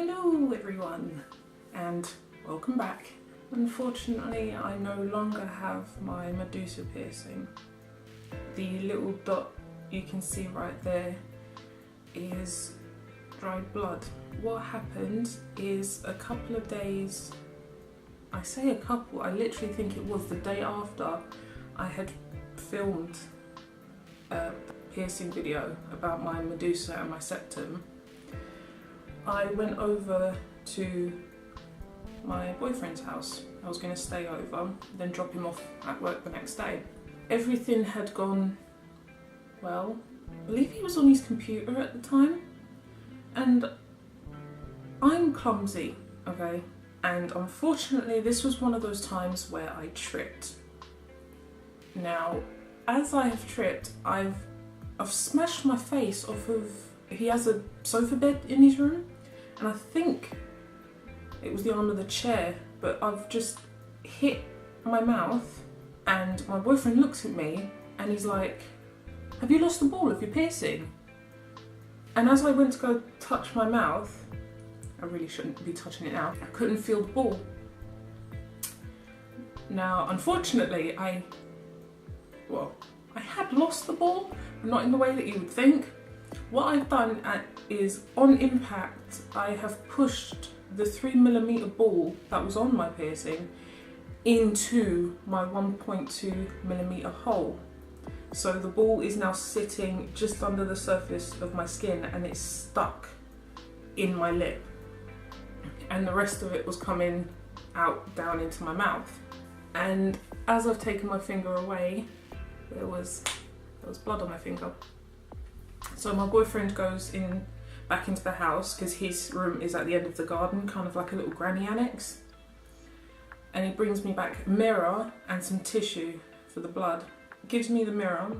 Hello everyone and welcome back. Unfortunately, I no longer have my Medusa piercing. The little dot you can see right there is dried blood. What happened is a couple of days, I say a couple, I literally think it was the day after I had filmed a piercing video about my Medusa and my septum. I went over to my boyfriend's house. I was going to stay over, then drop him off at work the next day. Everything had gone well. I believe he was on his computer at the time, and I'm clumsy, okay? And unfortunately this was one of those times where I tripped. Now, as I have tripped, I've smashed my face off of, he has a sofa bed in his room, and I think it was the arm of the chair, but I've just hit my mouth, and my boyfriend looks at me and he's like, "Have you lost the ball of your piercing?" And as I went to go touch my mouth, I really shouldn't be touching it now, I couldn't feel the ball. Now, unfortunately, I had lost the ball, but not in the way that you would think. What I've done is, on impact, I have pushed the 3mm ball that was on my piercing into my 1.2mm hole. So the ball is now sitting just under the surface of my skin and it's stuck in my lip. And the rest of it was coming out down into my mouth. And as I've taken my finger away, there was blood on my finger. So my boyfriend goes back into the house, because his room is at the end of the garden, kind of like a little granny annex. And he brings me back a mirror and some tissue for the blood. Gives me the mirror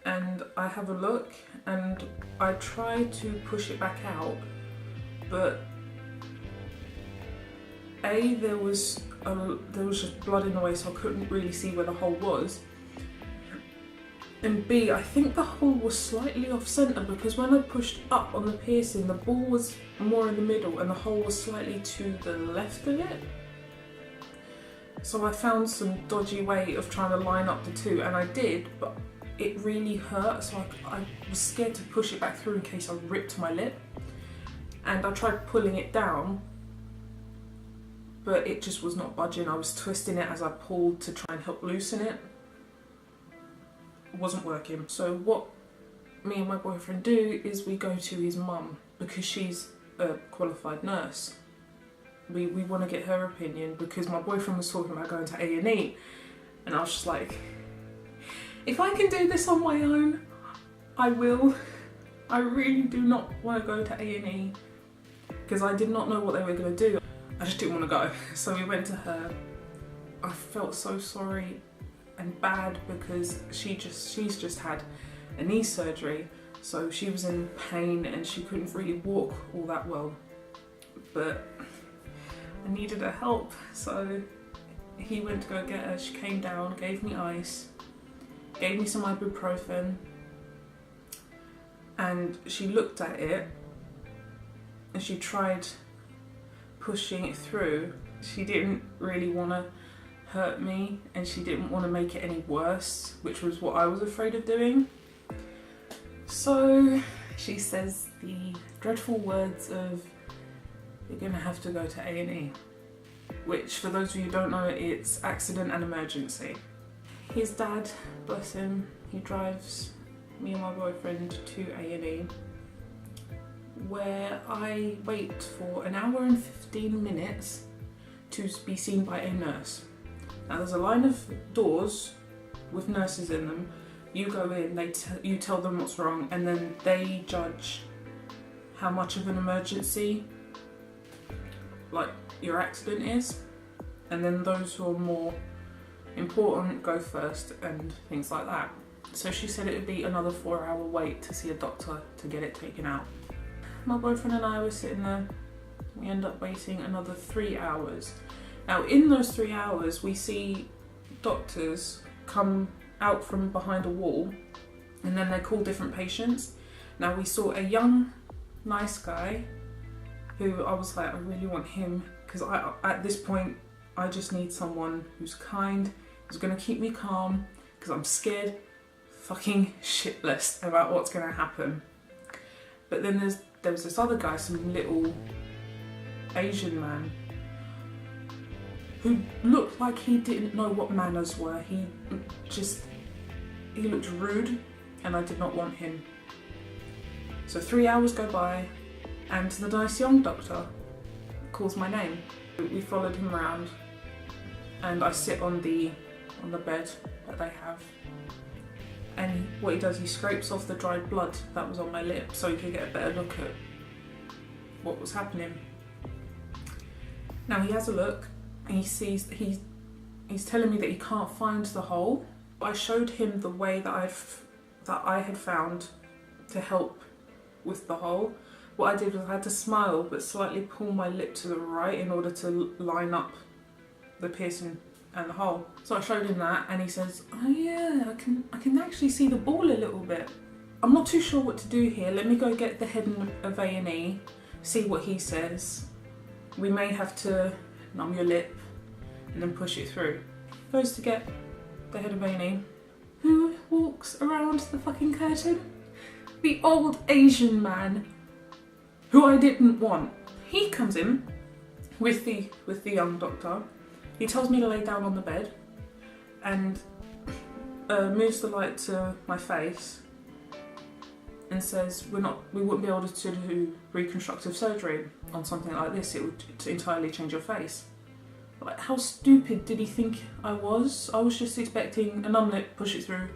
and I have a look, and I try to push it back out, but A, there was just blood in the way, so I couldn't really see where the hole was. And B, I think the hole was slightly off centre, because when I pushed up on the piercing, the ball was more in the middle and the hole was slightly to the left of it. So I found some dodgy way of trying to line up the two, and I did, but it really hurt, so I was scared to push it back through in case I ripped my lip. And I tried pulling it down, but it just was not budging. I was twisting it as I pulled to try and help loosen it. Wasn't working. So what me and my boyfriend do is we go to his mum, because she's a qualified nurse. We want to get her opinion, because my boyfriend was talking about going to A&E, and I was just like, if I can do this on my own, I will. I really do not want to go to A&E, because I did not know what they were going to do. I just didn't want to go. So we went to her. I felt so sorry and bad, because she's just had a knee surgery, so she was in pain and she couldn't really walk all that well, but I needed her help. So he went to go get her. She came down, gave me ice, gave me some ibuprofen, and she looked at it and she tried pushing it through. She didn't really want to hurt me, and she didn't want to make it any worse, which was what I was afraid of doing. So she says the dreadful words of, "You're gonna have to go to A&E," which, for those of you who don't know, it's accident and emergency. His dad, bless him, he drives me and my boyfriend to A&E, where I wait for an hour and 15 minutes to be seen by a nurse. Now there's a line of doors with nurses in them. You go in, you tell them what's wrong, and then they judge how much of an emergency like your accident is, and then those who are more important go first and things like that. So she said it would be another 4-hour wait to see a doctor to get it taken out. My boyfriend and I were sitting there. We end up waiting another 3 hours. Now in those 3 hours we see doctors come out from behind a wall, and then they call different patients. Now we saw a young, nice guy who I was like, I really want him, because at this point I just need someone who's kind, who's gonna keep me calm, because I'm scared fucking shitless about what's gonna happen. But then there was this other guy, some little Asian man, who looked like he didn't know what manners were. He looked rude, and I did not want him. So 3 hours go by, and the nice young doctor calls my name. We followed him around, and I sit on the bed that they have. And what he does, he scrapes off the dried blood that was on my lip so he could get a better look at what was happening. Now he has a look, and he sees that he's telling me that he can't find the hole. I showed him the way that I had found to help with the hole. What I did was I had to smile but slightly pull my lip to the right in order to line up the piercing and the hole. So I showed him that, and he says, oh yeah, I can actually see the ball a little bit. I'm not too sure what to do here. Let me go get the head of A&E, see what he says. We may have to numb your lip and then push it through. Goes to get the head of A&E. Who walks around the fucking curtain? The old Asian man who I didn't want. He comes in with the young doctor. He tells me to lay down on the bed and moves the light to my face and says we wouldn't be able to do reconstructive surgery on something like this. It would entirely change your face. Like, how stupid did he think I was? I was just expecting a numb lip, push it through,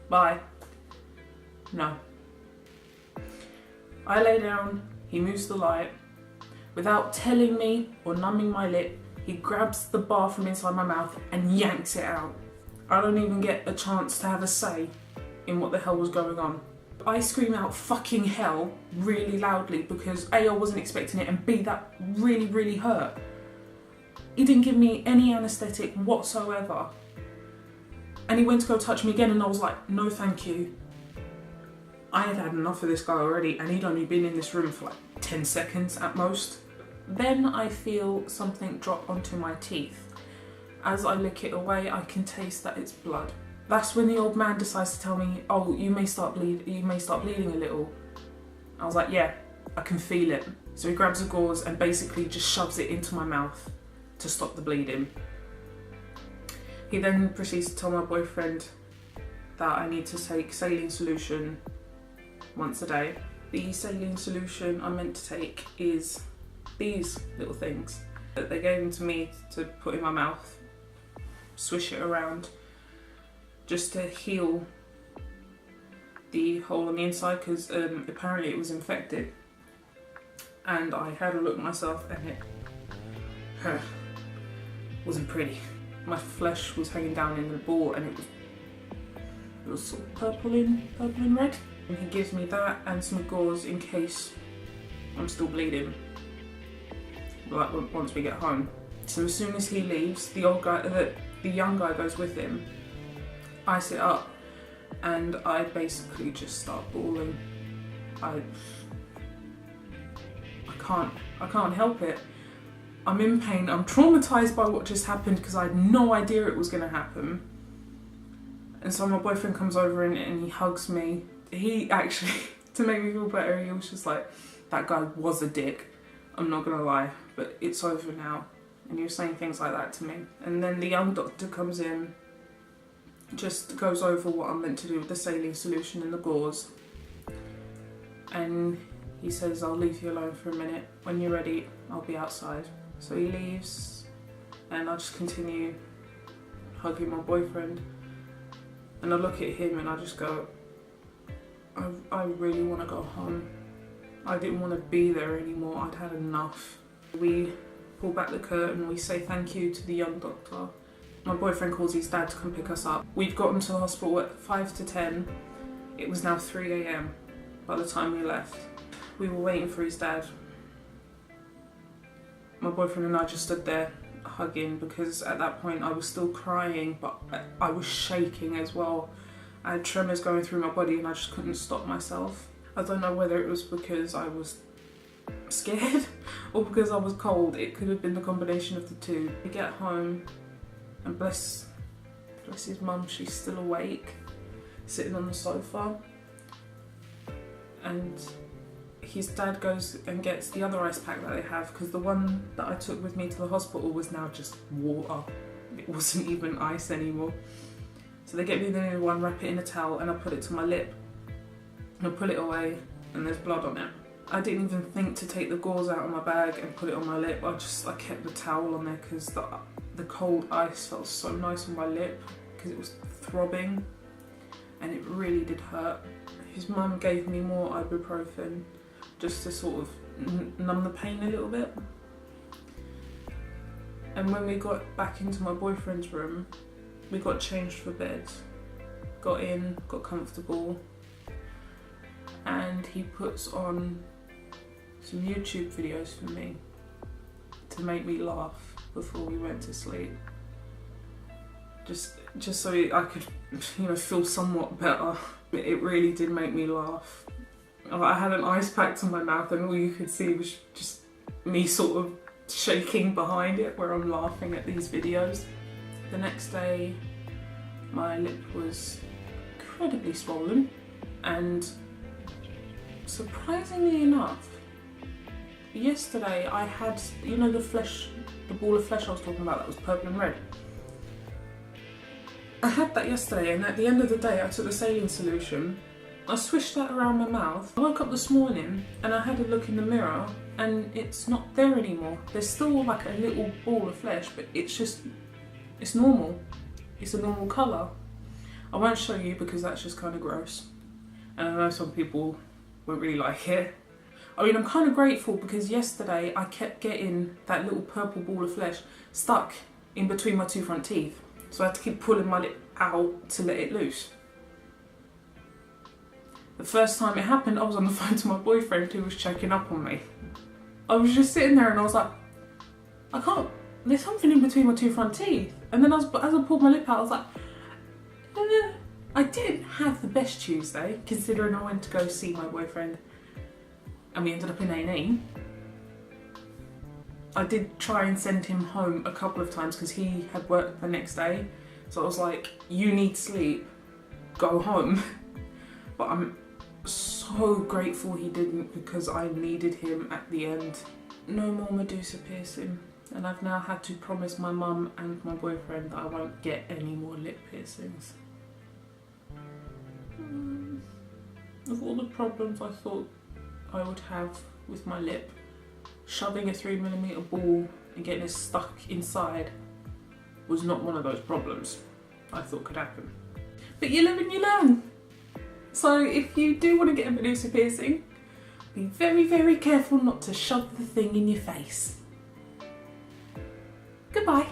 bye. No. I lay down, he moves the light. Without telling me or numbing my lip, he grabs the bar from inside my mouth and yanks it out. I don't even get a chance to have a say in what the hell was going on. I scream out fucking hell really loudly because A, I wasn't expecting it, and B, that really, really hurt. He didn't give me any anaesthetic whatsoever. And he went to go touch me again, and I was like, no thank you. I had had enough of this guy already, and he'd only been in this room for like 10 seconds at most. Then I feel something drop onto my teeth. As I lick it away, I can taste that it's blood. That's when the old man decides to tell me, oh, you may start bleeding a little. I was like, yeah, I can feel it. So he grabs a gauze and basically just shoves it into my mouth to stop the bleeding. He then proceeds to tell my boyfriend that I need to take saline solution once a day. The saline solution I'm meant to take is these little things that they gave them to me to put in my mouth, swish it around, just to heal the hole on the inside, because apparently it was infected. And I had a look at myself, and it wasn't pretty. My flesh was hanging down in the ball, and it was sort of purple and red. And he gives me that and some gauze in case I'm still bleeding, like once we get home. So as soon as he leaves, the young guy goes with him. I sit up and I basically just start bawling. I can't help it. I'm in pain. I'm traumatized by what just happened because I had no idea it was going to happen. And so my boyfriend comes over and he hugs me. He actually, to make me feel better, he was just like, that guy was a dick. I'm not gonna lie, but it's over now. And he was saying things like that to me. And then the young doctor comes in, just goes over what I'm meant to do with the saline solution and the gauze. And he says, I'll leave you alone for a minute. When you're ready, I'll be outside. So he leaves, and I just continue hugging my boyfriend. And I look at him and I just go, I really want to go home. I didn't want to be there anymore. I'd had enough. We pull back the curtain, we say thank you to the young doctor. My boyfriend calls his dad to come pick us up. We'd gotten to the hospital at 5 to 10. It was now 3 AM by the time we left. We were waiting for his dad. My boyfriend and I just stood there hugging because at that point I was still crying, but I was shaking as well. I had tremors going through my body and I just couldn't stop myself. I don't know whether it was because I was scared or because I was cold. It could have been the combination of the two. We get home and bless his mum, she's still awake, sitting on the sofa, and his dad goes and gets the other ice pack that they have, because the one that I took with me to the hospital was now just water. It wasn't even ice anymore. So they get me the new one, wrap it in a towel, and I put it to my lip. And I pull it away and there's blood on it. I didn't even think to take the gauze out of my bag and put it on my lip. I kept the towel on there because the cold ice felt so nice on my lip because it was throbbing and it really did hurt. His mum gave me more ibuprofen just to sort of numb the pain a little bit. And when we got back into my boyfriend's room, we got changed for bed. Got in, got comfortable, and he puts on some YouTube videos for me to make me laugh before we went to sleep. Just so I could, feel somewhat better. It really did make me laugh. I had an ice pack to my mouth and all you could see was just me sort of shaking behind it where I'm laughing at these videos. The next day my lip was incredibly swollen, and surprisingly enough, yesterday I had, the ball of flesh I was talking about that was purple and red. I had that yesterday, and at the end of the day I took the saline solution, I swished that around my mouth. I woke up this morning and I had a look in the mirror and it's not there anymore. There's still like a little ball of flesh, but it's normal. It's a normal colour. I won't show you because that's just kind of gross. And I know some people won't really like it. I mean, I'm kind of grateful because yesterday I kept getting that little purple ball of flesh stuck in between my two front teeth. So I had to keep pulling my lip out to let it loose. The first time it happened, I was on the phone to my boyfriend who was checking up on me. I was just sitting there and I was like, I can't, there's something in between my two front teeth. And then as I pulled my lip out, I was like, no. I didn't have the best Tuesday, considering I went to go see my boyfriend and we ended up in A&E. I did try and send him home a couple of times because he had work the next day. So I was like, you need sleep, go home. But I'm so grateful he didn't because I needed him at the end. No more Medusa piercing. And I've now had to promise my mum and my boyfriend that I won't get any more lip piercings. Of all the problems I thought I would have with my lip, shoving a 3mm ball and getting it stuck inside was not one of those problems I thought could happen. But you live and you learn. So if you do want to get a Medusa piercing, be very, very careful not to shove the thing in your face. Goodbye.